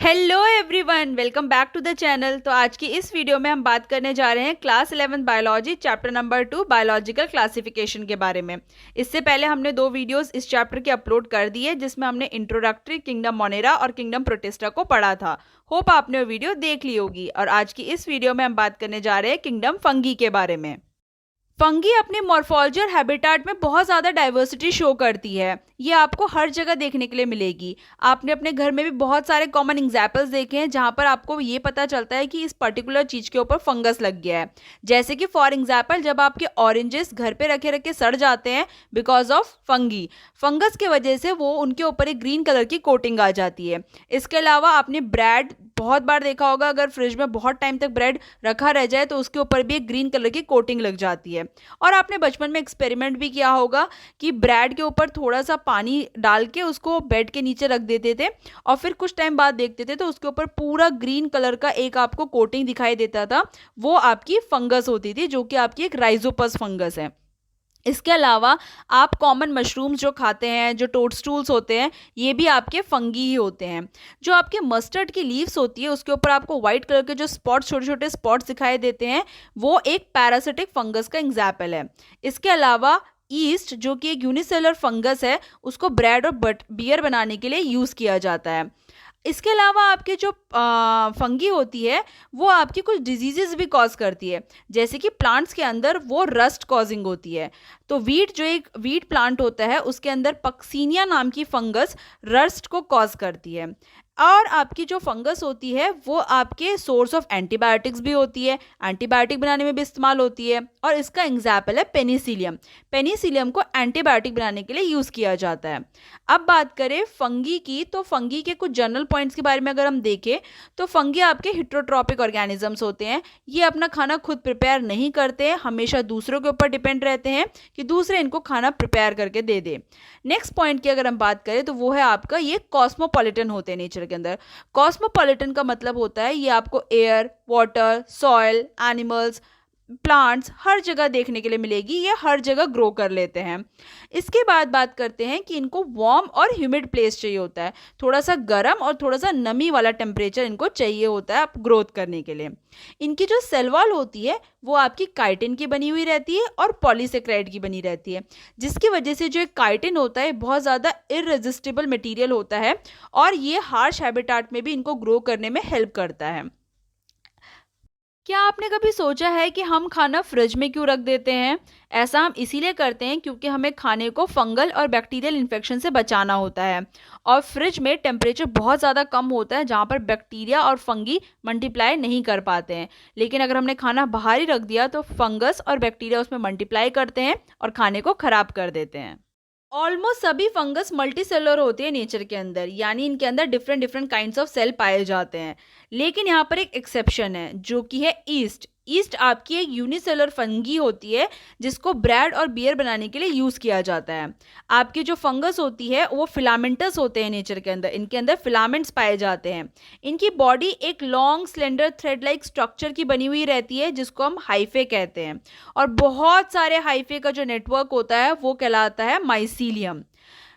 Hello everyone, welcome back to the channel. तो आज की इस वीडियो में हम बात करने जा रहे हैं class 11 biology chapter number 2 biological classification के बारे में। इससे पहले हमने 2 वीडियोस इस चैप्टर के अपलोड कर दिए जिसमें हमने इंट्रोडक्टरी किंगडम मोनेरा और किंगडम प्रोटिस्टा को पढ़ा था। होप आपने वो वीडियो देख ली होगी। और आज की इस वीडियो में हम बात करने जा रहे हैं किंगडम फंगी के बारे में। फंगी अपनी मॉर्फोलॉजी और हैबिटेट में बहुत ज़्यादा डाइवर्सिटी शो करती है। ये आपको हर जगह देखने के लिए मिलेगी। आपने अपने घर में भी बहुत सारे कॉमन एग्जाम्पल्स देखे हैं जहाँ पर आपको ये पता चलता है कि इस पर्टिकुलर चीज़ के ऊपर फंगस लग गया है। जैसे कि फॉर एग्जाम्पल जब आपके ऑरेंजेस घर पे रखे रखे सड़ जाते हैं बिकॉज ऑफ फंगी, फंगस के वजह से वो उनके ऊपर एक ग्रीन कलर की कोटिंग आ जाती है। इसके अलावा आपने ब्रेड बहुत बार देखा होगा, अगर फ्रिज में बहुत टाइम तक ब्रेड रखा रह जाए तो उसके ऊपर भी एक ग्रीन कलर की कोटिंग लग जाती है। और आपने बचपन में एक्सपेरिमेंट भी किया होगा कि ब्रेड के ऊपर थोड़ा सा पानी डाल के उसको बेड के नीचे रख देते थे और फिर कुछ टाइम बाद देखते थे तो उसके ऊपर पूरा ग्रीन कलर का एक आपको कोटिंग दिखाई देता था। वो आपकी फंगस होती थी जो कि आपकी एक राइजोपस फंगस है। इसके अलावा आप कॉमन मशरूम्स जो खाते हैं, जो टोडस्टूल्स होते हैं, ये भी आपके फंगी ही होते हैं। जो आपके मस्टर्ड की लीव्स होती है उसके ऊपर आपको व्हाइट कलर के जो स्पॉट्स, छोटे छोटे स्पॉट्स दिखाई देते हैं, वो एक पैरासिटिक फंगस का एग्जाम्पल है। इसके अलावा ईस्ट जो कि एक यूनिसेलुलर फंगस है, उसको ब्रेड और बियर बनाने के लिए यूज़ किया जाता है। इसके अलावा आपके जो फंगी होती है वो आपकी कुछ डिजीजेस भी कॉज करती है। जैसे कि प्लांट्स के अंदर वो रस्ट कॉजिंग होती है। तो वीट, जो एक वीट प्लांट होता है, उसके अंदर पक्सीनिया नाम की फंगस रस्ट को कॉज करती है। और आपकी जो फंगस होती है वो आपके सोर्स ऑफ एंटीबायोटिक्स भी होती है, एंटीबायोटिक बनाने में भी इस्तेमाल होती है। और इसका एग्जाम्पल है पेनिसिलियम। पेनिसिलियम को एंटीबायोटिक बनाने के लिए यूज़ किया जाता है। अब बात करें फंगी की, तो फंगी के कुछ जनरल पॉइंट्स के बारे में अगर हम देखें तो फंगी आपके हेटेरोट्रॉपिक ऑर्गेनिजम्स होते हैं। ये अपना खाना खुद प्रिपेयर नहीं करते हैं, हमेशा दूसरों के ऊपर डिपेंड रहते हैं कि दूसरे इनको खाना प्रिपेयर करके दे दे। नेक्स्ट पॉइंट की अगर हम बात करें तो वो है आपका, ये कॉस्मोपॉलिटन होते हैं नेचर के अंदर। कॉस्मोपॉलिटन का मतलब होता है ये आपको air, water, soil, animals, plants हर जगह देखने के लिए मिलेगी। ये हर जगह ग्रो कर लेते हैं। इसके बाद बात करते हैं कि इनको वार्म और ह्यूमिड प्लेस चाहिए होता है। थोड़ा सा गर्म और थोड़ा सा नमी वाला टेम्परेचर इनको चाहिए होता है ग्रोथ करने के लिए। इनकी जो सेल वॉल होती है वो आपकी काइटिन की बनी हुई रहती है और पॉलीसेक्राइड की बनी रहती है, जिसकी वजह से जो एक काइटिन होता है बहुत ज़्यादा इररेजिस्टिबल मटेरियल होता है और ये हार्श हैबिटेट में भी इनको ग्रो करने में हेल्प करता है। क्या आपने कभी सोचा है कि हम खाना फ्रिज में क्यों रख देते हैं? ऐसा हम इसीलिए करते हैं क्योंकि हमें खाने को फंगल और बैक्टीरियल इन्फेक्शन से बचाना होता है। और फ्रिज में टेम्परेचर बहुत ज़्यादा कम होता है जहाँ पर बैक्टीरिया और फंगी मल्टीप्लाई नहीं कर पाते हैं। लेकिन अगर हमने खाना बाहर ही रख दिया तो फंगस और बैक्टीरिया उसमें मल्टीप्लाई करते हैं और खाने को ख़राब कर देते हैं। ऑलमोस्ट सभी फंगस मल्टी सेलुलर होती है नेचर के अंदर, यानी इनके अंदर different different kinds of cell पाए जाते हैं। लेकिन यहाँ पर एक एक्सेप्शन है जो कि है ईस्ट। ईस्ट आपकी एक यूनिसेलुलर फंगी होती है जिसको ब्रेड और बियर बनाने के लिए यूज़ किया जाता है। आपकी जो फंगस होती है वो फिलामेंटस होते हैं नेचर के अंदर, इनके अंदर फिलामेंट्स पाए जाते हैं। इनकी बॉडी एक long slender thread like structure की बनी हुई रहती है जिसको हम हाइफे कहते हैं। और बहुत सारे हाइफे का जो नेटवर्क होता है वो कहलाता है माइसीलियम।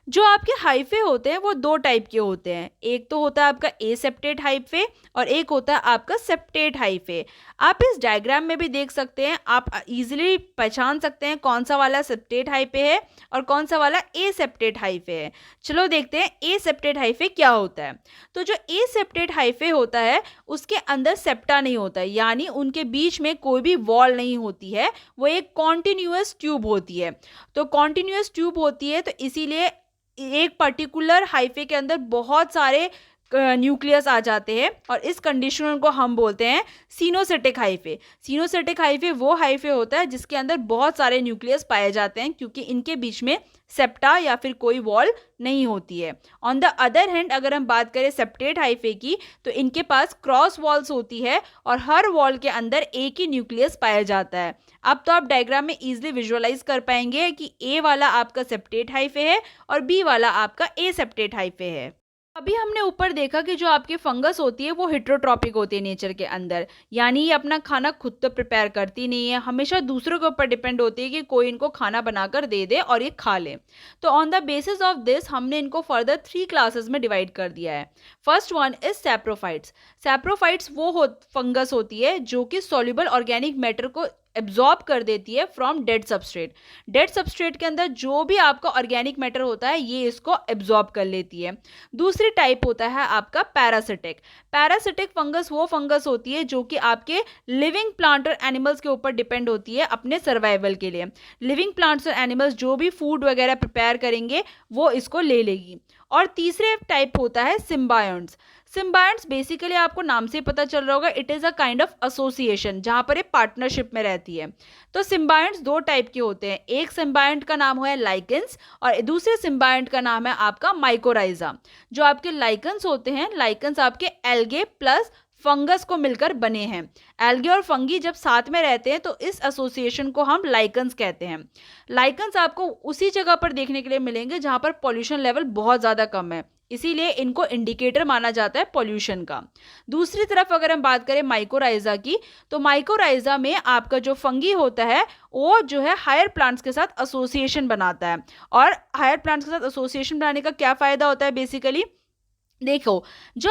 जो आपके हाइफे होते हैं वो 2 टाइप के होते हैं। एक तो होता है आपका एसेप्टेट हाइफे और एक होता है आपका सेप्टेट हाइफे। आप इस डायग्राम में भी देख सकते हैं, आप इजीली पहचान सकते हैं कौन सा वाला सेप्टेट हाइफे है और कौन सा वाला एसेप्टेट हाइफे है। चलो देखते हैं एसेप्टेट हाइफे क्या होता है। तो जो एसेप्टेट हाइफे होता है उसके अंदर सेप्टा नहीं होता है, यानी उनके बीच में कोई भी वॉल नहीं होती है, वो एक कॉन्टिन्यूअस ट्यूब होती है। तो कॉन्टिन्यूअस ट्यूब होती है तो इसीलिए एक पर्टिकुलर हाइफे के अंदर बहुत सारे न्यूक्लियस आ जाते हैं और इस कंडीशन को हम बोलते हैं सिनोसेटिक हाइफे। सिनोसेटिक हाइफे वो हाइफे होता है जिसके अंदर बहुत सारे न्यूक्लियस पाए जाते हैं क्योंकि इनके बीच में सेप्टा या फिर कोई वॉल नहीं होती है। ऑन द अदर हैंड अगर हम बात करें सेप्टेट हाइफे की तो इनके पास क्रॉस वॉल्स होती है और हर वॉल के अंदर एक ही न्यूक्लियस पाया जाता है। अब तो आप डायग्राम में इजीली विजुअलाइज कर पाएंगे कि ए वाला आपका सेप्टेट हाइफे है और बी वाला आपका एसेप्टेट हाइफे है। अभी हमने ऊपर देखा कि जो आपकी फंगस होती है वो हेटेरोट्रॉपिक होती है नेचर के अंदर, यानी ये अपना खाना खुद तो प्रिपेयर करती नहीं है, हमेशा दूसरों के ऊपर डिपेंड होती है कि कोई इनको खाना बनाकर दे दे और ये खा ले। तो on the basis of this हमने इनको फर्दर 3 क्लासेस में डिवाइड कर दिया है। First one is saprophytes. Saprophytes वो फंगस होती है जो कि सॉल्युबल ऑर्गेनिक मैटर को एब्जॉर्ब कर देती है from dead substrate. Dead substrate के अंदर जो भी आपका ऑर्गेनिक मैटर होता है ये इसको एब्जॉर्ब कर लेती है। दूसरी टाइप होता है आपका पैरासिटिक। पैरासिटिक फंगस वो फंगस होती है जो कि आपके लिविंग प्लांट और एनिमल्स के ऊपर डिपेंड होती है अपने सर्वाइवल के लिए। लिविंग प्लांट्स और एनिमल्स जो भी फूड वगैरह प्रिपेयर करेंगे वो इसको ले लेगी। और तीसरे टाइप होता है सिम्बायोन्ट्स। सिम्बायोन्ट्स बेसिकली आपको नाम से पता चल रहा होगा, it is a kind of association जहाँ पर ये पार्टनरशिप में रहती है। तो सिम्बायोन्ट्स दो टाइप के होते हैं, एक सिम्बायोन्ट का नाम है लाइकेंस और दूसरे सिम्बायोन्ट का नाम है आपका माइकोराइजा। जो आपके लाइकेंस होते हैं, लाइकेंस आपके एल्गे प्लस फंगस को मिलकर बने हैं। एल्गे और फंगी जब साथ में रहते हैं तो इस एसोसिएशन को हम लाइकेंस कहते हैं। लाइकेंस आपको उसी जगह पर देखने के लिए मिलेंगे जहाँ पर पॉल्यूशन लेवल बहुत ज़्यादा कम है, इसीलिए इनको इंडिकेटर माना जाता है पॉल्यूशन का। दूसरी तरफ अगर हम बात करें माइकोराइजा की, तो माइकोराइजा में आपका जो फंगी होता है वो जो है हायर प्लांट्स के साथ एसोसिएशन बनाता है। और हायर प्लांट्स के साथ एसोसिएशन बनाने का क्या फ़ायदा होता है, बेसिकली देखो जो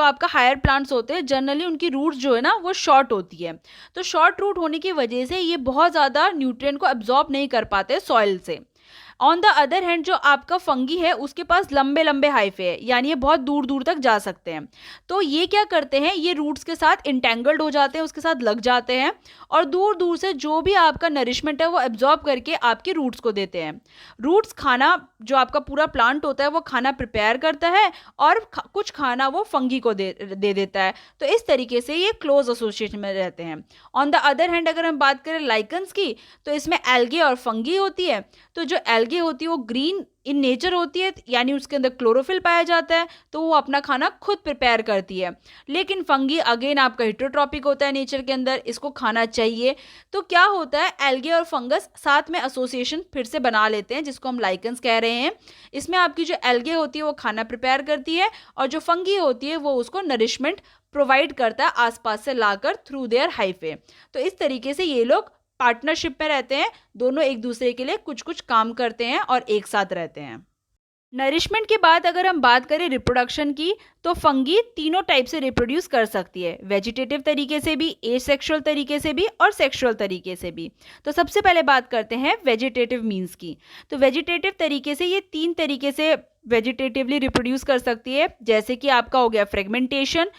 आपका हायर प्लांट्स होते हैं जनरली उनकी रूट्स जो है ना वो शॉर्ट होती है। तो शॉर्ट रूट होने की वजह से ये बहुत ज़्यादा न्यूट्रिएंट को एब्जॉर्ब नहीं कर पाते सॉइल से। ऑन द अदर हैंड जो आपका फंगी है उसके पास लंबे लंबे हाइफे है, यानी ये बहुत दूर दूर तक जा सकते हैं। तो ये क्या करते हैं, ये रूट्स के साथ इंटेंगल्ड हो जाते हैं, उसके साथ लग जाते हैं और दूर दूर से जो भी आपका नरिशमेंट है वो एब्जॉर्ब करके आपके रूट्स को देते हैं। रूट्स खाना, जो आपका पूरा प्लांट होता है वो खाना प्रिपेयर करता है और कुछ खाना वो फंगी को दे देता है। तो इस तरीके से ये क्लोज एसोसिएशन में रहते हैं। ऑन द अदर हैंड अगर हम बात करें लाइकेंस की, तो इसमें एल्गे और फंगी होती है। तो जो एल्गे होती है वो ग्रीन इन नेचर होती है, यानी उसके अंदर क्लोरोफिल पाया जाता है, तो वो अपना खाना खुद प्रिपेयर करती है। लेकिन फंगी अगेन आपका हेटेरोट्रॉपिक होता है नेचर के अंदर, इसको खाना चाहिए। तो क्या होता है, एल्गे और फंगस साथ में एसोसिएशन फिर से बना लेते हैं जिसको हम लाइकेंस कह रहे हैं। इसमें आपकी जो एल्गे होती है वो खाना प्रिपेयर करती है और जो फंगी होती है वो उसको नरिशमेंट प्रोवाइड करता है आसपास से लाकर थ्रू देयर हाइफे। तो इस तरीके से ये लोग पार्टनरशिप में रहते हैं, दोनों एक दूसरे के लिए कुछ कुछ काम करते हैं और एक साथ रहते हैं। नरिशमेंट के बाद अगर हम बात करें रिप्रोडक्शन की, तो फंगी तीनों टाइप से रिप्रोड्यूस कर सकती है, वेजिटेटिव तरीके से भी, एसेक्सुअल तरीके से भी और सेक्सुअल तरीके से भी। तो सबसे पहले बात करते हैं वेजिटेटिव मीन्स की। तो वेजिटेटिव तरीके से ये तीन तरीके से वेजिटेटिवली रिप्रोड्यूस कर सकती है, जैसे कि आपका हो गया फ्रेगमेंटेशन,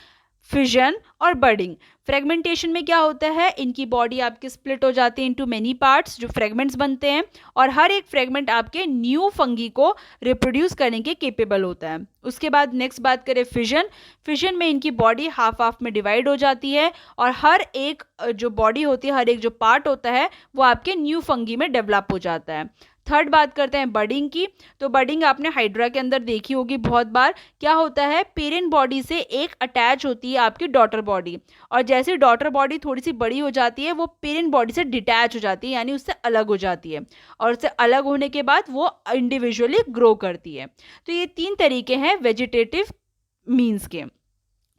फिजन और बर्डिंग। फ्रेगमेंटेशन में क्या होता है, इनकी बॉडी आपकी स्प्लिट हो जाती है इनटू मेनी पार्ट्स, जो फ्रेगमेंट्स बनते हैं और हर एक फ्रेगमेंट आपके न्यू फंगी को रिप्रोड्यूस करने के केपेबल होता है। उसके बाद नेक्स्ट बात करें फिजन। फिजन में इनकी बॉडी हाफ हाफ में डिवाइड हो जाती है और हर एक जो बॉडी होती है, हर एक जो पार्ट होता है वो आपके न्यू फंगी में डेवलप हो जाता है। थर्ड बात करते हैं बर्डिंग की। तो बर्डिंग आपने हाइड्रा के अंदर देखी होगी बहुत बार। क्या होता है, पेरेंट बॉडी से एक अटैच होती है आपकी डॉटर बॉडी, और जैसे डॉटर बॉडी थोड़ी सी बड़ी हो जाती है वो पेरेंट बॉडी से डिटैच हो जाती है, यानी उससे अलग हो जाती है, और उससे अलग होने के बाद वो इंडिविजुअली ग्रो करती है। तो ये तीन तरीके हैं वेजिटेटिव मीन्स के।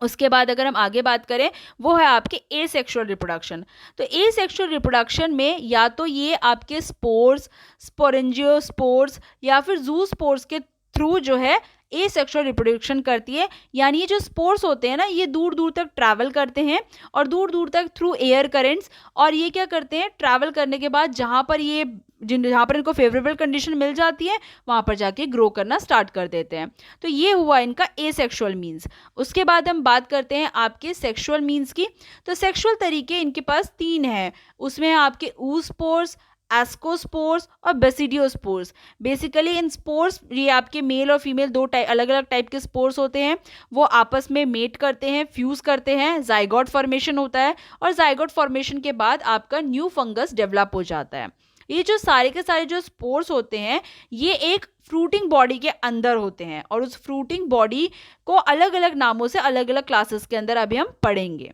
उसके बाद अगर हम आगे बात करें वो है आपके एसेक्सुअल रिप्रोडक्शन। तो एसेक्सुअल रिप्रोडक्शन में या तो ये आपके स्पोर्स, स्पोरेंजियोस्पोर्स या फिर ज़ूस्पोर्स के थ्रू जो है एसेक्सुअल रिप्रोडक्शन करती है। यानी ये जो स्पोर्स होते हैं ना, ये दूर दूर तक ट्रैवल करते हैं और दूर दूर तक थ्रू एयर करेंट्स, और ये क्या करते हैं, ट्रैवल करने के बाद जहाँ पर इनको फेवरेबल कंडीशन मिल जाती है वहाँ पर जाके ग्रो करना स्टार्ट कर देते हैं। तो ये हुआ इनका एसेक्सुअल मीन्स। उसके बाद हम बात करते हैं आपके सेक्सुअल मीन्स की। तो सेक्सुअल तरीके इनके पास तीन हैं, उसमें आपके oospores, एस्कोस्पोर्स और बेसिडियोस्पोर्स। बेसिकली इन स्पोर्स, ये आपके मेल और फीमेल दो अलग अलग टाइप के स्पोर्स होते हैं, वो आपस में मेट करते हैं, फ्यूज करते हैं, जाइगोट फॉर्मेशन होता है और जाइगोट फॉर्मेशन के बाद आपका न्यू फंगस डेवलप हो जाता है। ये जो सारे के सारे जो स्पोर्स होते हैं ये एक फ्रूटिंग बॉडी के अंदर होते हैं और उस फ्रूटिंग बॉडी को अलग अलग नामों से अलग अलग क्लासेस के अंदर अभी हम पढ़ेंगे।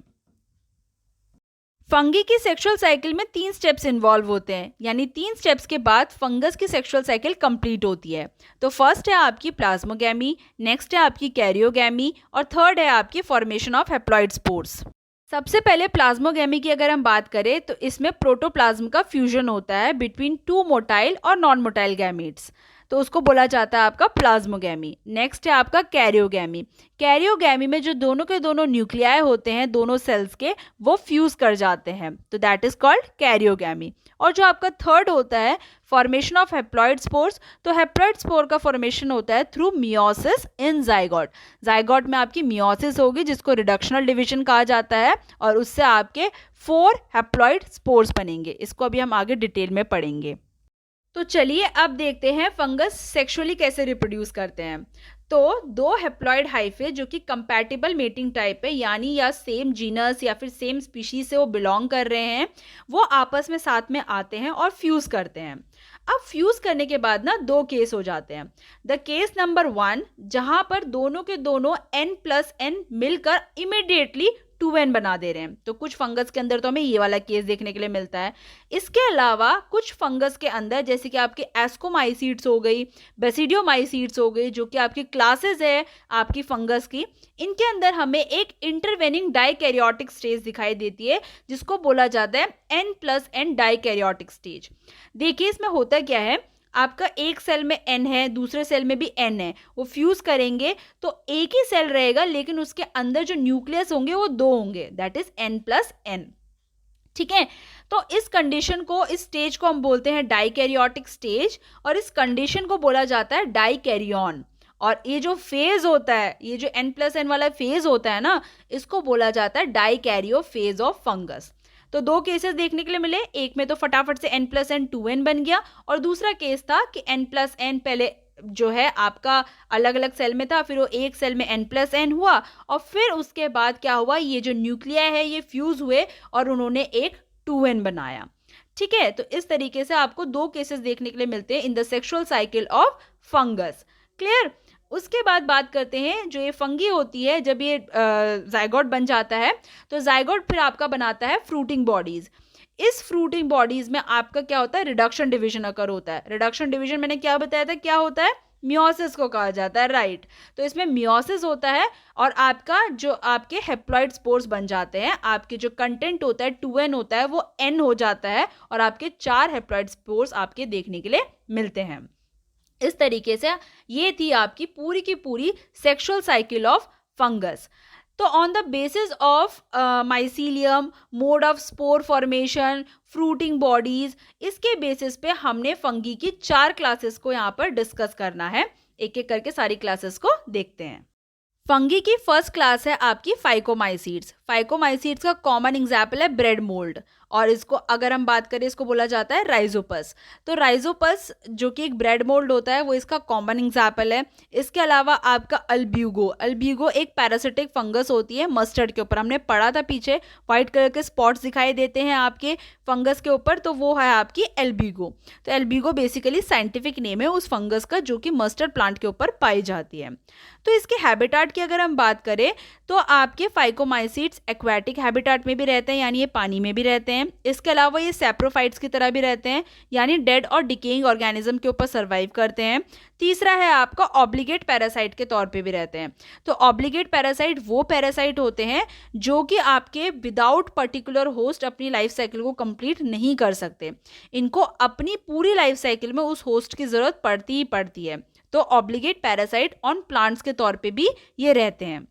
फंगी की सेक्सुअल साइकिल में 3 स्टेप्स इन्वॉल्व होते हैं, यानी 3 स्टेप्स के बाद फंगस की सेक्सुअल साइकिल कंप्लीट होती है। तो फर्स्ट है आपकी प्लाज्मोगैमी, नेक्स्ट है आपकी कैरियोगैमी और थर्ड है आपकी फॉर्मेशन ऑफ हैप्लॉइड स्पोर्स। सबसे पहले प्लाज्मोगैमी की अगर हम बात करें तो इसमें प्रोटोप्लाज्म का फ्यूजन होता है बिटवीन 2 मोटाइल और नॉन मोटाइल गैमीट्स। तो उसको बोला जाता है आपका प्लाज्मोगैमी। नेक्स्ट है आपका कैरियोगैमी। कैरियोगैमी में जो दोनों के दोनों न्यूक्लियाई होते हैं दोनों सेल्स के, वो फ्यूज कर जाते हैं, तो दैट इज कॉल्ड कैरियोगैमी। और जो आपका थर्ड होता है फॉर्मेशन ऑफ हैप्लॉइड स्पोर्स, तो हैप्लॉइड स्पोर का फॉर्मेशन होता है थ्रू मियोसिस इन जाइगोट। जाइगोट में आपकी मियोसिस होगी जिसको रिडक्शनल डिवीजन कहा जाता है, और उससे आपके 4 हैप्लॉइड स्पोर्स बनेंगे। इसको अभी हम आगे डिटेल में पढ़ेंगे। तो चलिए अब देखते हैं फंगस सेक्सुअली कैसे रिप्रोड्यूस करते हैं। तो 2 हैप्लॉइड हाइफे जो कि कंपैटिबल मेटिंग टाइप है, यानी या सेम जीनस या फिर सेम स्पीशीज से वो बिलोंग कर रहे हैं, वो आपस में साथ में आते हैं और फ्यूज करते हैं। अब फ्यूज करने के बाद ना 2 केस हो जाते हैं। द केस नंबर 1, जहां पर दोनों के दोनों n+n मिलकर इमिडिएटली 2n बना दे रहे हैं। तो कुछ फंगस के अंदर तो हमें ये वाला केस देखने के लिए मिलता है। इसके अलावा कुछ फंगस के अंदर जैसे कि आपके एस्कोमाइसीड्स हो गई, बेसिडियोमाइसीड्स हो गई, जो कि आपकी क्लासेस है आपकी फंगस की, इनके अंदर हमें एक इंटरवेनिंग डाइकैरियोटिक स्टेज दिखाई देती है जिसको बोला जाता है n+n डाइकैरियोटिक स्टेज। देखिए इसमें होता क्या है, आपका एक सेल में n है, दूसरे सेल में भी n है, वो फ्यूज करेंगे तो एक ही सेल रहेगा, लेकिन उसके अंदर जो न्यूक्लियस होंगे वो 2 होंगे, दैट इज n+n। ठीक है, तो इस कंडीशन को, इस स्टेज को हम बोलते हैं डाइकैरियोटिक स्टेज, और इस कंडीशन को बोला जाता है डाइकैरियन। और ये जो फेज होता है, ये जो n+n वाला फेज होता है ना, इसको बोला जाता है डाइकैरियो फेज ऑफ फंगस। तो 2 केसेस देखने के लिए मिले, एक में तो फटाफट से n+n 2n बन गया, और दूसरा केस था कि n+n पहले जो है आपका अलग अलग सेल में था, फिर वो एक सेल में n+n हुआ, और फिर उसके बाद क्या हुआ, ये जो न्यूक्लिया है ये फ्यूज हुए और उन्होंने एक 2n बनाया। ठीक है, तो इस तरीके से आपको 2 केसेस देखने के लिए मिलते हैं in the sexual cycle of fungus. Clear. उसके बाद बात करते हैं जो ये फंगी होती है, जब ये जाइगोट बन जाता है तो जाइगोट फिर आपका बनाता है फ्रूटिंग बॉडीज। इस फ्रूटिंग बॉडीज में आपका क्या होता है, रिडक्शन डिवीजन अकर होता है। रिडक्शन डिवीजन मैंने क्या बताया था, क्या होता है, मियोसिस को कहा जाता है, राइट। तो इसमें मियोसिस होता है और आपका जो आपके हैप्लॉइड स्पोर्स बन जाते हैं, आपके जो कंटेंट होता है 2n होता है वो n हो जाता है, और आपके 4 हैप्लॉइड स्पोर्स आपके देखने के लिए मिलते हैं। इस तरीके से ये थी आपकी पूरी की पूरी सेक्सुअल साइकिल ऑफ फंगस। तो on the basis of mycelium, mode of spore formation, fruiting bodies, इसके बेसिस पे हमने फंगी की 4 क्लासेस को यहाँ पर डिस्कस करना है। एक एक करके सारी क्लासेस को देखते हैं। फंगी की फर्स्ट क्लास है आपकी फाइकोमाइसीड्स। फाइकोमाइसीड्स का कॉमन एग्जाम्पल है ब्रेड मोल्ड, और इसको अगर हम बात करें इसको बोला जाता है राइजोपस। तो राइजोपस जो कि एक ब्रेड मोल्ड होता है वो इसका कॉमन एग्जाम्पल है। इसके अलावा आपका अल्ब्यूगो, अल्ब्यूगो एक पैरासिटिक फंगस होती है मस्टर्ड के ऊपर, हमने पढ़ा था पीछे, व्हाइट कलर के स्पॉट्स दिखाई देते हैं आपके फंगस के ऊपर, तो वो है आपकी एल्ब्यूगो। तो एल्ब्यूगो बेसिकली साइंटिफिक नेम है उस फंगस का जो कि मस्टर्ड प्लांट के ऊपर पाई जाती है। तो इसके हैबिटाट की अगर हम बात करें तो आपके फाइकोमाइसीड्स एक्वाटिक हैबिटाट में भी रहते हैं, यानी ये पानी में भी रहते हैं। इसके अलावा ये सैप्रोफाइट्स की तरह भी रहते हैं, यानी डेड और डिकेइंग ऑर्गेनिज्म के ऊपर सर्वाइव करते हैं। तीसरा है आपका ऑब्लिगेट पैरासाइट के तौर पे भी रहते हैं। तो ऑब्लिगेट पैरासाइट वो पैरासाइट होते हैं जो कि आपके विदाउट पर्टिकुलर होस्ट अपनी लाइफ साइकिल को कंप्लीट नहीं कर सकते, इनको अपनी पूरी लाइफ साइकिल में उस होस्ट की जरूरत पड़ती ही पड़ती है। तो ऑब्लिगेट पैरासाइट ऑन प्लांट्स के तौर पे भी ये रहते हैं।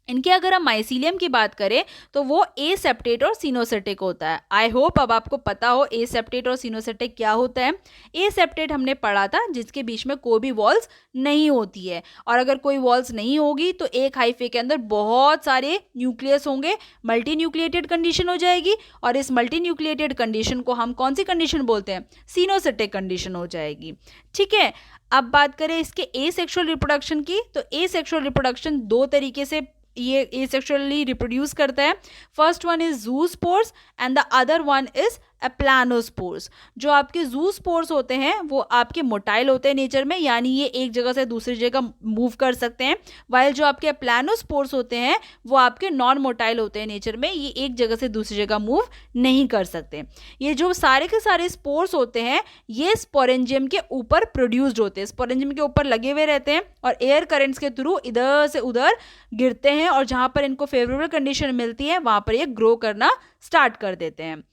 इनके अगर हम माइसीलियम की बात करें तो वो एसेप्टेट और सिनोसेटिक होता है। आई होप अब आपको पता हो एसेप्टेट और सिनोसेटिक क्या होता है। एसेप्टेट हमने पढ़ा था जिसके बीच में कोई भी वॉल्स नहीं होती है, और अगर कोई वॉल्स नहीं होगी तो एक हाइफे के अंदर बहुत सारे न्यूक्लियस होंगे, मल्टी न्यूक्लिएटेड कंडीशन हो जाएगी, और इस मल्टी न्यूक्लिएटेड कंडीशन को हम कौन सी कंडीशन बोलते हैं, सिनोसेटिक कंडीशन हो जाएगी। ठीक है, अब बात करें इसके एसेक्सुअल रिप्रोडक्शन की, तो एसेक्सुअल रिप्रोडक्शन 2 तरीके से ये एसेक्सुअली रिप्रोड्यूस करता है। First one is zoospores and the other one is aplanospores. जो आपके जूस्पोर्स होते हैं वो आपके मोटाइल होते हैं नेचर में, यानी ये एक जगह से दूसरी जगह मूव कर सकते हैं, वाइल जो आपके एप्लानोस्पोर्स होते हैं वो आपके नॉन मोटाइल होते हैं नेचर में, ये एक जगह से दूसरी जगह मूव नहीं कर सकते। ये जो सारे के सारे स्पोर्स होते हैं ये स्पोरेंजियम के ऊपर प्रोड्यूस्ड होते हैं, स्पोरेंजियम के ऊपर लगे हुए रहते हैं और एयर करेंट्स के थ्रू इधर से उधर गिरते हैं, और जहाँ पर इनको फेवरेबल कंडीशन मिलती है वहाँ पर ये ग्रो करना स्टार्ट कर देते हैं।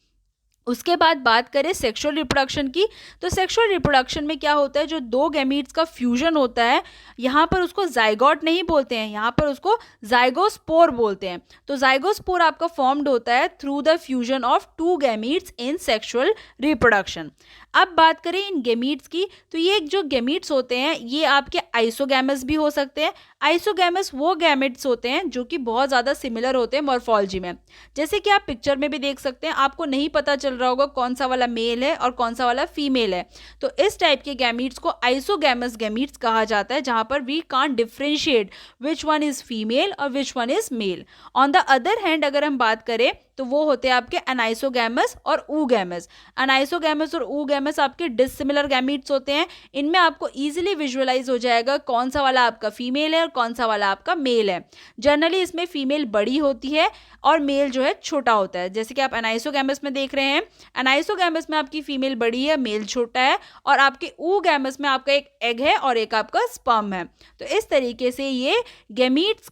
उसके बाद बात करें सेक्सुअल रिप्रोडक्शन की, तो सेक्सुअल रिप्रोडक्शन में क्या होता है, जो दो गैमीट्स का फ्यूजन होता है, यहाँ पर उसको जाइगोट नहीं बोलते हैं, यहाँ पर उसको जाइगोस्पोर बोलते हैं। तो जाइगोस्पोर आपका फॉर्म्ड होता है through the fusion of to gametes in sexual reproduction. अब बात करें इन गैमीट्स की, तो ये जो गैमीट्स होते हैं ये आपके आइसोगैमस भी हो सकते हैं। आइसोगैमस वो गैमेट्स होते हैं जो कि बहुत ज़्यादा सिमिलर होते हैं मॉर्फोलॉजी में, जैसे कि आप पिक्चर में भी देख सकते हैं, आपको नहीं पता चल रहा होगा कौन सा वाला मेल है और कौन सा वाला फीमेल है। तो इस टाइप के गैमीट्स को आइसोगैमस गैमीट्स कहा जाता है, जहाँ पर we can't differentiate which one is female और which one is male. On the other hand अगर हम बात करें तो वो होते हैं आपके अनाइसोगैमस और ऊगैमस। अनाइसोगैमस और ऊगैमस आपके डिसिमिलर गैमीट्स होते हैं। इनमें आपको इजीली विजुअलाइज हो जाएगा कौन सा वाला आपका फीमेल है और कौन सा वाला आपका मेल है। जनरली इसमें फीमेल बड़ी होती है और मेल जो है छोटा होता है, जैसे कि आप अनाइसोगैमस में देख रहे हैं। अनाइसोगैमस में आपकी फीमेल बड़ी है, मेल छोटा है, और आपके ऊगैमस में आपका एक एग है और एक आपका स्पर्म है। तो इस तरीके से ये गैमीट्स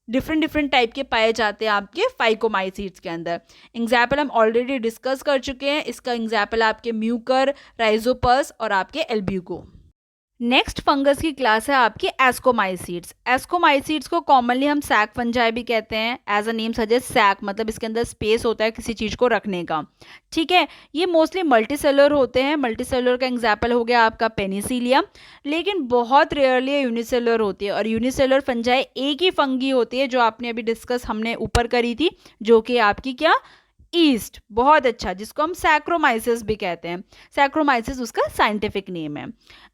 डिफरेंट टाइप के पाए जाते हैं आपके फाइकोमाइसीट्स के अंदर। एग्जाम्पल हम ऑलरेडी डिस्कस कर चुके हैं, इसका एग्जाम्पल आपके म्यूकर, राइजोपस और आपके एल्ब्यूको। नेक्स्ट फंगस की क्लास है आपकी एस्कोमाइसीट्स। एस्कोमाइसीट्स को कॉमनली हम सैक फंजाई भी कहते हैं। As a name suggest sac, मतलब इसके अंदर स्पेस होता है किसी चीज़ को रखने का। ठीक है, ये मोस्टली मल्टीसेलुलर होते हैं। मल्टीसेलुलर का एग्जाम्पल हो गया आपका पेनिसिलियम, लेकिन बहुत रेयरली यूनिसेलुलर होती है। और यूनिसेलुलर फंजाई एक ही फंगी होती है जो आपने अभी डिस्कस हमने ऊपर करी थी, जो कि आपकी क्या, ईस्ट। बहुत अच्छा, जिसको हम सैक्रोमाइसिस भी कहते हैं। सैक्रोमाइसिस उसका साइंटिफिक नेम है।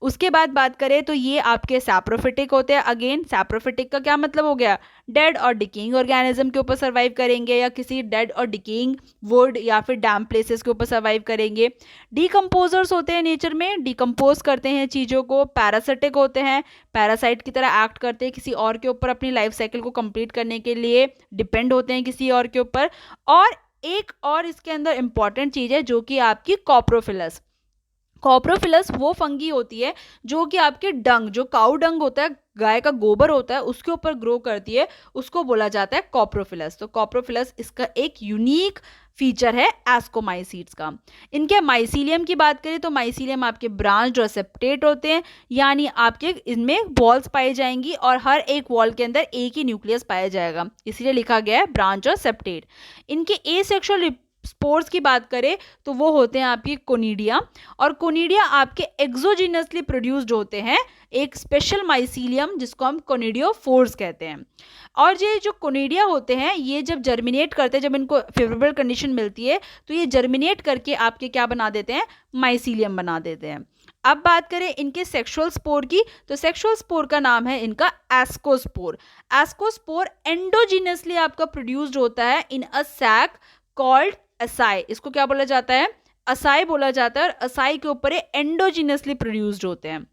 उसके बाद बात करें तो ये आपके सैप्रोफिटिक होते हैं। अगेन सैप्रोफिटिक का क्या मतलब हो गया, डेड और डिकेइंग ऑर्गेनिज्म के ऊपर सर्वाइव करेंगे, या किसी डेड और डिकेइंग वुड या फिर डैम्प प्लेसेस के ऊपर सर्वाइव करेंगे। डिकम्पोजर्स होते हैं, नेचर में डिकम्पोज करते हैं चीज़ों को। पैरासिटिक होते हैं, पैरासाइट की तरह एक्ट करते हैं, किसी और के ऊपर अपनी लाइफ साइकिल को कंप्लीट करने के लिए डिपेंड होते हैं किसी और के ऊपर। और एक और इसके अंदर इंपॉर्टेंट चीज़ है जो कि आपकी कॉप्रोफिलस। कॉप्रोफिलस वो फंगी होती है जो कि आपके डंग, जो काऊ डंग होता है, गाय का गोबर होता है, उसके ऊपर ग्रो करती है, उसको बोला जाता है कॉप्रोफिलस। तो कॉप्रोफिलस इसका एक यूनिक फीचर है एस्कोमाइसीट्स का। इनके माइसीलियम की बात करें तो माइसीलियम आपके ब्रांच और सेप्टेट होते हैं, यानी आपके इनमें वॉल्स पाई जाएंगी और हर एक वॉल के अंदर एक ही न्यूक्लियस पाया जाएगा, इसीलिए लिखा गया है ब्रांच और सेप्टेट। इनके एसेक्सुअल स्पोर्स की बात करें तो वो होते हैं आपकी कोनिडिया, और कोनिडिया आपके एक्सोजिनसली प्रोड्यूस्ड होते हैं एक स्पेशल माइसीलियम जिसको हम कोनिडियोफोर्स कहते हैं। और ये जो कोनिडिया होते हैं ये जब जर्मिनेट करते हैं, जब इनको फेवरेबल कंडीशन मिलती है तो ये जर्मिनेट करके आपके क्या बना देते हैं, माइसीलियम बना देते हैं। अब बात करें इनके सेक्सुअल स्पोर की, तो सेक्सुअल स्पोर का नाम है इनका एस्कोस्पोर। एस्कोस्पोर एंडोजिनसली आपका प्रोड्यूस्ड होता है इन अ सैक कॉल्ड असाई। इसको क्या बोला जाता है, असाई बोला जाता है। और असाई के ऊपर एंडोजिनसली प्रोड्यूस्ड होते हैं।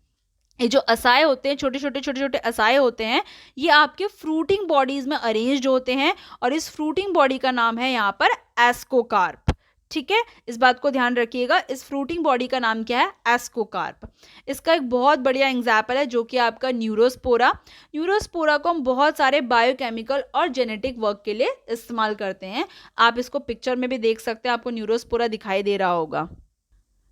ये जो असाई होते हैं, छोटे छोटे असाई होते हैं, ये आपके फ्रूटिंग बॉडीज में अरेंज्ड होते हैं, और इस फ्रूटिंग बॉडी का नाम है यहाँ पर एस्कोकार्प। ठीक है, इस बात को ध्यान रखिएगा, इस फ्रूटिंग बॉडी का नाम क्या है, एस्कोकार्प। इसका एक बहुत बढ़िया एग्जाम्पल है जो कि आपका न्यूरोस्पोरा। न्यूरोस्पोरा को हम बहुत सारे बायोकेमिकल और जेनेटिक वर्क के लिए इस्तेमाल करते हैं। आप इसको पिक्चर में भी देख सकते हैं, आपको न्यूरोस्पोरा दिखाई दे रहा होगा।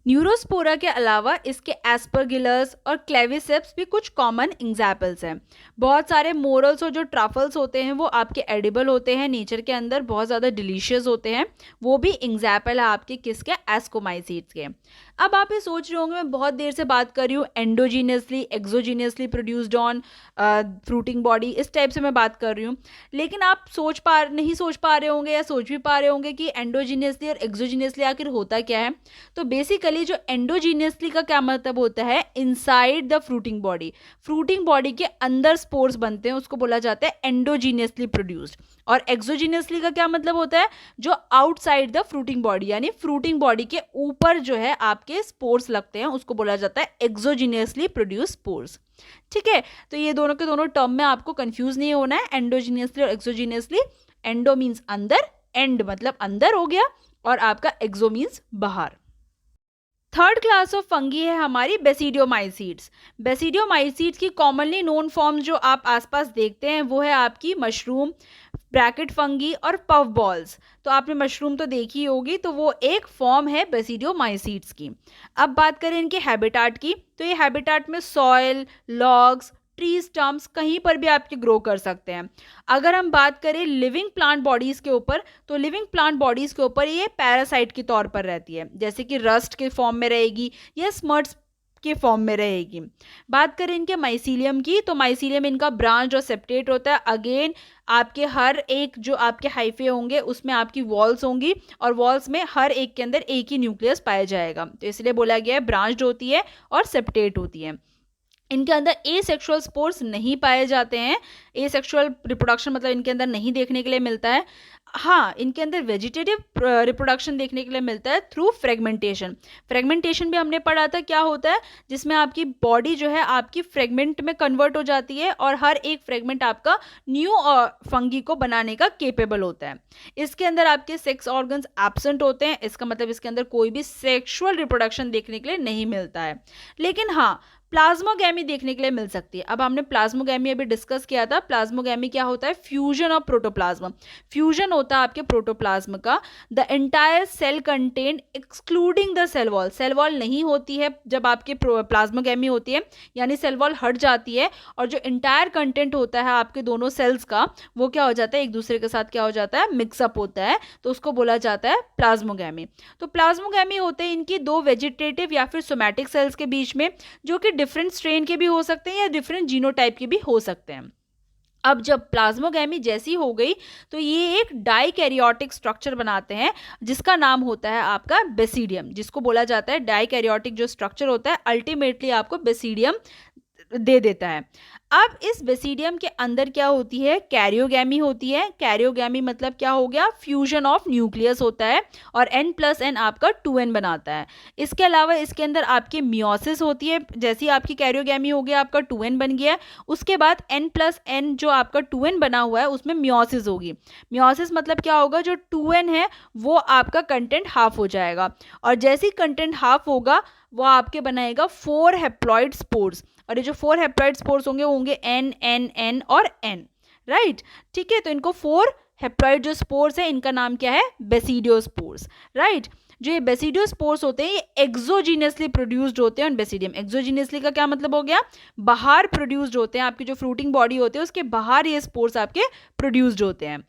न्यूरोस्पोरा के अलावा इसके एस्परगिलस और क्लेविसेप्स भी कुछ कॉमन एग्जाम्पल्स हैं। बहुत सारे मोरल्स और जो ट्रफल्स होते हैं वो आपके एडिबल होते हैं, नेचर के अंदर बहुत ज़्यादा डिलीशियस होते हैं, वो भी एग्जाम्पल है आपके किसके, एस्कोमाइसीट्स के। अब आप ये सोच रहे होंगे मैं बहुत देर से बात कर रही हूँ endogenously एक्सोजीनियसली produced on fruiting body, इस टाइप से मैं बात कर रही हूँ, लेकिन आप नहीं सोच पा रहे होंगे या सोच भी पा रहे होंगे कि एंडोजीनियसली और एक्सोजीनियसली आखिर होता क्या है। तो बेसिकली जो एंडोजीनियसली का क्या मतलब होता है, inside the fruiting body, fruiting body के अंदर स्पोर्स बनते हैं, उसको बोला जाता है एंडोजीनियसली प्रोड्यूस्ड। और एक्सोजीनियसली का क्या मतलब होता है, जो आउटसाइड द फ्रूटिंग बॉडी, यानी फ्रूटिंग बॉडी के ऊपर जो है आपके स्पोर्स लगते हैं, उसको बोला जाता है एक्सोजीनियसली प्रोड्यूस स्पोर्स। ठीक है, तो ये दोनों के दोनों टर्म में आपको कंफ्यूज नहीं होना है, एंडोजीनियसली और एक्सोजीनियसली। एंडो मीन्स अंदर, एंड मतलब अंदर हो गया, और आपका एक्सो मीन्स बाहर। थर्ड क्लास ऑफ फंगी है हमारी बेसिडियोमाइसीट्स। बेसिडियोमाइसीट्स की कॉमनली नोन फॉर्म जो आप आसपास देखते हैं वो है आपकी मशरूम, ब्रैकेट फंगी और पफ बॉल्स। तो आपने मशरूम तो देखी होगी, तो वो एक फॉर्म है बेसिडियोमाइसीट्स की। अब बात करें इनके हैबिटाट की, तो ये हैबिटाट में सॉइल, लॉग्स, ट्री स्टम्प्स कहीं पर भी आपके ग्रो कर सकते हैं। अगर हम बात करें लिविंग प्लांट बॉडीज़ के ऊपर, तो लिविंग प्लांट बॉडीज़ के ऊपर ये पैरासाइट के तौर पर रहती है, जैसे कि रस्ट के फॉर्म में रहेगी या स्मर्ट्स के फॉर्म में रहेगी। बात करें इनके माइसीलियम की, तो माइसीलियम इनका ब्रांच और सेप्टेट होता है। अगेन आपके हर एक जो आपके हाइफे होंगे उसमें आपकी वॉल्स होंगी, और वॉल्स में हर एक के अंदर एक ही न्यूक्लियस पाया जाएगा, तो इसलिए बोला गया है ब्रांच्ड होती है और सेप्टेट होती है। इनके अंदर एसेक्सुअल स्पोर्स नहीं पाए जाते हैं, एसेक्सुअल रिप्रोडक्शन मतलब इनके अंदर नहीं देखने के लिए मिलता है। हाँ, इनके अंदर वेजिटेटिव रिप्रोडक्शन देखने के लिए मिलता है थ्रू फ्रेगमेंटेशन। फ्रेगमेंटेशन भी हमने पढ़ा था क्या होता है, जिसमें आपकी बॉडी जो है आपकी फ्रेगमेंट में कन्वर्ट हो जाती है और हर एक फ्रेगमेंट आपका न्यू फंगी को बनाने का केपेबल होता है। इसके अंदर आपके सेक्स ऑर्गन्स एब्सेंट होते हैं, इसका मतलब इसके अंदर कोई भी सेक्सुअल रिप्रोडक्शन देखने के लिए नहीं मिलता है। लेकिन हाँ, प्लाज्मोगैमी देखने के लिए मिल सकती है। अब हमने प्लाज्मोगैमी अभी डिस्कस किया था। प्लाज्मोगैमी क्या होता है, फ्यूजन ऑफ प्रोटोप्लाज्म। फ्यूजन होता है आपके प्रोटोप्लाज्म का। The entire cell content excluding the cell wall. Cell wall नहीं होती है जब आपके प्लाज्मोगैमी होती है, यानी सेल वॉल हट जाती है और जो एंटायर कंटेंट होता है आपके दोनों सेल्स का, वो क्या हो जाता है, एक दूसरे के साथ क्या हो जाता है, मिक्सअप होता है, तो उसको बोला जाता है प्लाज्मोगैमी। तो प्लाज्मोगैमी होते हैं इनकी दो वेजिटेटिव या फिर सोमैटिक सेल्स के बीच में, जो कि डिफरेंट स्ट्रेन के भी हो सकते हैं या डिफरेंट जीनोटाइप के भी हो सकते हैं। अब जब प्लाज्मोगैमी जैसी हो गई तो ये एक डाइकैरियोटिक स्ट्रक्चर बनाते हैं, जिसका नाम होता है आपका बेसिडियम, जिसको बोला जाता है डाइकैरियोटिक जो स्ट्रक्चर होता है अल्टीमेटली आपको बेसिडियम दे देता है। अब इस बेसिडियम के अंदर क्या होती है, कैरियोगैमी होती है। कैरियोगैमी मतलब क्या हो गया, फ्यूजन ऑफ न्यूक्लियस होता है और n+n आपका 2n बनाता है। इसके अलावा इसके अंदर आपकी मियोसिस होती है। जैसी आपकी कैरियोगैमी हो गया आपका 2n बन गया, उसके बाद n+n जो आपका 2n बना हुआ है उसमें मियोसिस होगी। मियोसिस मतलब क्या होगा, जो 2n है वो आपका कंटेंट हाफ हो जाएगा, और जैसे ही कंटेंट हाफ होगा वो आपके बनाएगा 4 हेप्लॉइड स्पोर्स, और ये जो 4 हेप्लॉइड स्पोर्स होंगे वो होंगे n n n और n, राइट। ठीक है, तो इनको 4 हेप्लॉइड जो स्पोर्स है इनका नाम क्या है, बेसिडियोस्पोर्स, राइट। जो ये बेसिडियोस्पोर्स होते हैं ये एक्सोजीनियसली प्रोड्यूस्ड होते हैं ऑन बेसिडियम। एक्सोजीनियसली का क्या मतलब हो गया, बाहर प्रोड्यूस्ड होते हैं, आपकी जो फ्रूटिंग बॉडी होती है उसके बाहर ये स्पोर्स आपके प्रोड्यूस्ड होते हैं,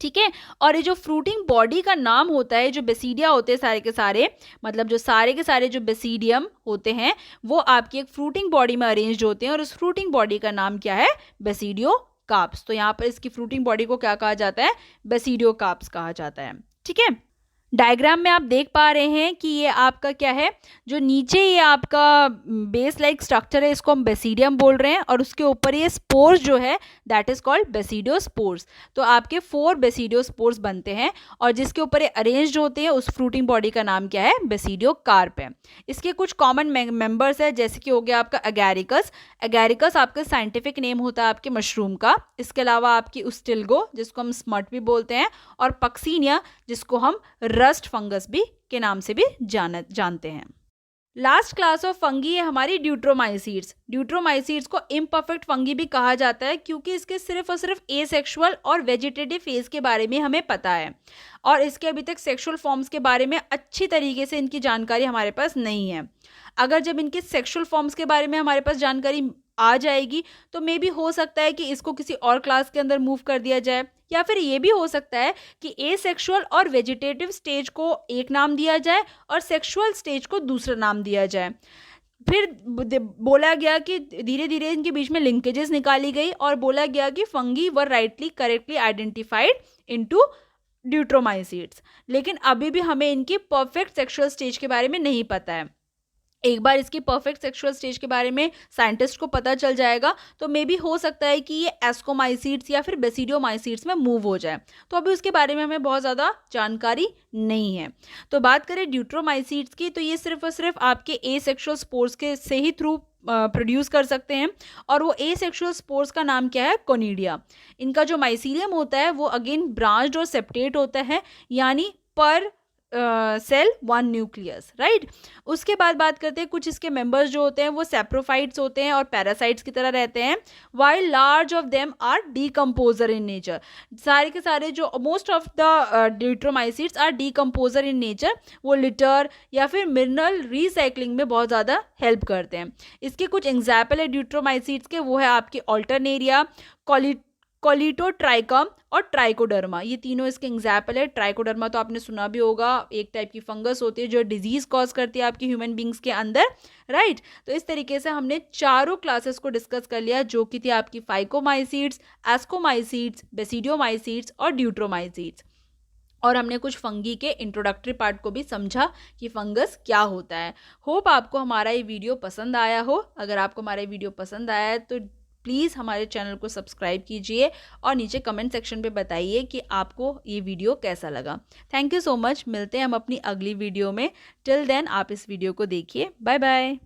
ठीक है। और ये जो फ्रूटिंग बॉडी का नाम होता है, जो बेसिडिया होते हैं सारे के सारे, मतलब जो सारे के सारे जो बेसिडियम होते हैं वो आपकी एक फ्रूटिंग बॉडी में अरेंज होते हैं, और उस फ्रूटिंग बॉडी का नाम क्या है, बेसिडियोकार्प्स। तो यहाँ पर इसकी फ्रूटिंग बॉडी को क्या कहा जाता है, बेसिडियोकार्प्स कहा जाता है, ठीक है। डायग्राम में आप देख पा रहे हैं कि ये आपका क्या है, जो नीचे ये आपका बेस लाइक स्ट्रक्चर है इसको हम बेसिडियम बोल रहे हैं, और उसके ऊपर ये स्पोर्स जो है दैट इज कॉल्ड बेसिडियोस्पोर्स। तो आपके 4 बेसिडियोस्पोर्स बनते हैं, और जिसके ऊपर ये अरेंज्ड होते हैं उस फ्रूटिंग बॉडी का नाम क्या है, बेसिडियोकार्प है। इसके कुछ कॉमन मेंबर्स है, जैसे कि हो गया आपका एगैरिकस। एगैरिकस आपका साइंटिफिक नेम होता है आपके मशरूम का। इसके अलावा आपकी उस्टिल्गो जिसको हम स्मट भी बोलते हैं, और पक्सीनिया जिसको हम रस्ट फंगस भी के नाम से भी जानते हैं। लास्ट क्लास ऑफ फंगी है हमारी ड्यूट्रोमाइसीड्स। ड्यूट्रोमाइसीड्स को इम्परफेक्ट फंगी भी कहा जाता है, क्योंकि इसके सिर्फ और सिर्फ एसेक्सुअल और वेजिटेटिव फेज के बारे में हमें पता है, और इसके अभी तक सेक्सुअल फॉर्म्स के बारे में अच्छी तरीके से इनकी जानकारी हमारे पास नहीं है। अगर जब इनके सेक्सुअल फॉर्म्स के बारे में हमारे पास जानकारी आ जाएगी तो मे भी हो सकता है कि इसको किसी और क्लास के अंदर मूव कर दिया जाए, या फिर ये भी हो सकता है कि एसेक्सुअल और वेजिटेटिव स्टेज को एक नाम दिया जाए और सेक्सुअल स्टेज को दूसरा नाम दिया जाए। फिर बोला गया कि धीरे धीरे इनके बीच में लिंकेजेस निकाली गई और बोला गया कि फंगी वर राइटली करेक्टली आइडेंटिफाइड इनटू ड्यूट्रोमाइसीड्स। लेकिन अभी भी हमें इनकी परफेक्ट सेक्सुअल स्टेज के बारे में नहीं पता है। एक बार इसकी परफेक्ट सेक्सुअल स्टेज के बारे में साइंटिस्ट को पता चल जाएगा तो मे भी हो सकता है कि ये एस्कोमाइसीड्स या फिर बेसिडियोमाइसीड्स में मूव हो जाए। तो अभी उसके बारे में हमें बहुत ज़्यादा जानकारी नहीं है। तो बात करें ड्यूट्रोमाइसीड्स की, तो ये सिर्फ और सिर्फ आपके एसेक्सुअल स्पोर्स के से ही थ्रू प्रोड्यूस कर सकते हैं, और वो एसेक्सुअल स्पोर्स का नाम क्या है, कोनिडिया। इनका जो माइसीलियम होता है वो अगेन ब्रांच्ड और सेप्टेट होता है, यानी पर सेल 1 न्यूक्लियस, राइट। उसके बाद बात करते हैं कुछ इसके मेंबर्स जो होते हैं वो सैप्रोफाइट्स होते हैं और पैरासाइट्स की तरह रहते हैं, while large of them are decomposer in nature. सारे के सारे जो most of the deuteromycetes are decomposer in nature, वो लिटर या फिर मिनरल रिसाइकलिंग में बहुत ज़्यादा हेल्प करते हैं। इसके कुछ एग्जाम्पल है ड्यूट्रोमाइसिट्स के, वो है आपके ऑल्टरनेरिया, कोलिटोट्राइकम और ट्राइकोडर्मा। ये तीनों इसके एग्जाम्पल है। ट्राइकोडर्मा तो आपने सुना भी होगा, एक टाइप की फंगस होती है जो डिजीज कॉज करती है आपकी ह्यूमन बींग्स के अंदर, राइट। तो इस तरीके से हमने चारों क्लासेस को डिस्कस कर लिया, जो कि थी आपकी फाइकोमाइसीट्स, एस्कोमाइसीट्स, बेसिडियोमाइसीट्स और ड्यूट्रोमाइसीट्स। और हमने कुछ फंगी के इंट्रोडक्टरी पार्ट को भी समझा कि फंगस क्या होता है। होप आपको हमारा ये वीडियो पसंद आया हो। अगर आपको हमारा ये वीडियो पसंद आया है तो प्लीज़ हमारे चैनल को सब्सक्राइब कीजिए और नीचे कमेंट सेक्शन पे बताइए कि आपको ये वीडियो कैसा लगा। Thank you so much. मिलते हैं हम अपनी अगली वीडियो में। टिल देन आप इस वीडियो को देखिए। Bye bye.